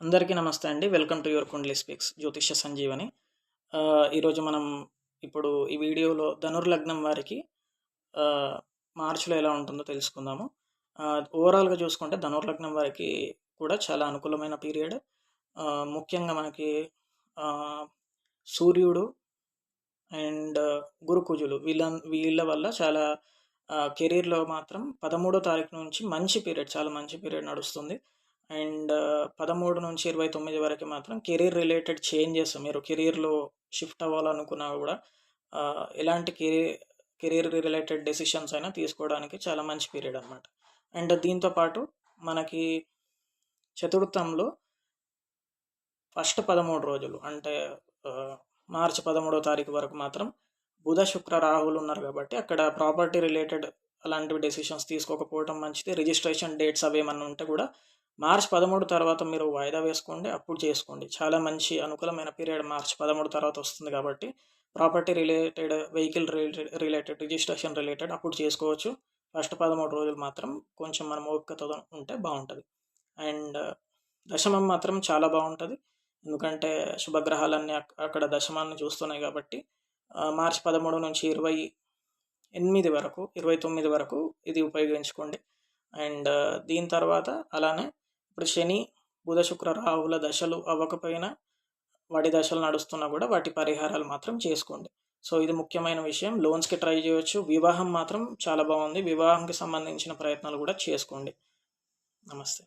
అందరికీ నమస్తే అండి. Welcome to your kundali speaks జ్యోతిష్య సంజీవని. ఈరోజు మనం ఇప్పుడు ఈ వీడియోలో ధనుర్లగ్నం వారికి మార్చిలో ఎలా ఉంటుందో తెలుసుకుందాము. ఓవరాల్గా చూసుకుంటే ధనుర్లగ్నం వారికి కూడా చాలా అనుకూలమైన పీరియడ్. ముఖ్యంగా మనకి సూర్యుడు అండ్ గురుకుజులు వీళ్ళ వల్ల చాలా కెరీర్లో మాత్రం 13వ తారీఖు నుంచి మంచి పీరియడ్, చాలా మంచి పీరియడ్ నడుస్తుంది. అండ్ 13 నుంచి 29 వరకు మాత్రం కెరీర్ రిలేటెడ్ చేంజెస్, మీరు కెరీర్లో షిఫ్ట్ అవ్వాలనుకున్నా కూడా ఎలాంటి కెరీర్ రిలేటెడ్ డెసిషన్స్ అయినా తీసుకోవడానికి చాలా మంచి పీరియడ్ అనమాట. అండ్ దీంతోపాటు మనకి చతుర్థంలో ఫస్ట్ 13 రోజులు అంటే మార్చి 13వ తారీఖు వరకు మాత్రం బుధ శుక్ర రాహువులు ఉన్నారు కాబట్టి అక్కడ ప్రాపర్టీ రిలేటెడ్ అలాంటివి డెసిషన్స్ తీసుకోకపోవడం మంచిది. రిజిస్ట్రేషన్ డేట్స్ అవి ఏమన్నా ఉంటే కూడా మార్చి 13 తర్వాత మీరు వాయిదా వేసుకోండి, అప్పుడు చేసుకోండి. చాలా మంచి అనుకూలమైన పీరియడ్ మార్చి 13 తర్వాత వస్తుంది కాబట్టి property related, vehicle related, registration related అప్పుడు చేసుకోవచ్చు. ఫస్ట్ 13 రోజులు మాత్రం కొంచెం మనం ఓపికతో ఉంటే బాగుంటుంది. అండ్ దశమం మాత్రం చాలా బాగుంటుంది, ఎందుకంటే శుభగ్రహాలన్నీ అక్కడ దశమాన్ని చూస్తున్నాయి కాబట్టి మార్చి 13 నుంచి 28 వరకు, 29 వరకు ఇది ఉపయోగించుకోండి. అండ్ దీని తర్వాత అలానే ఇప్పుడు శని, బుధ, శుక్ర, రాహువుల దశలు అవ్వకపోయినా వాటి దశలు నడుస్తున్నా కూడా వాటి పరిహారాలు మాత్రం చేసుకోండి. సో ఇది ముఖ్యమైన విషయం. లోన్స్కి ట్రై చేయవచ్చు. వివాహం మాత్రం చాలా బాగుంది. వివాహంకి సంబంధించిన ప్రయత్నాలు కూడా చేసుకోండి. నమస్తే.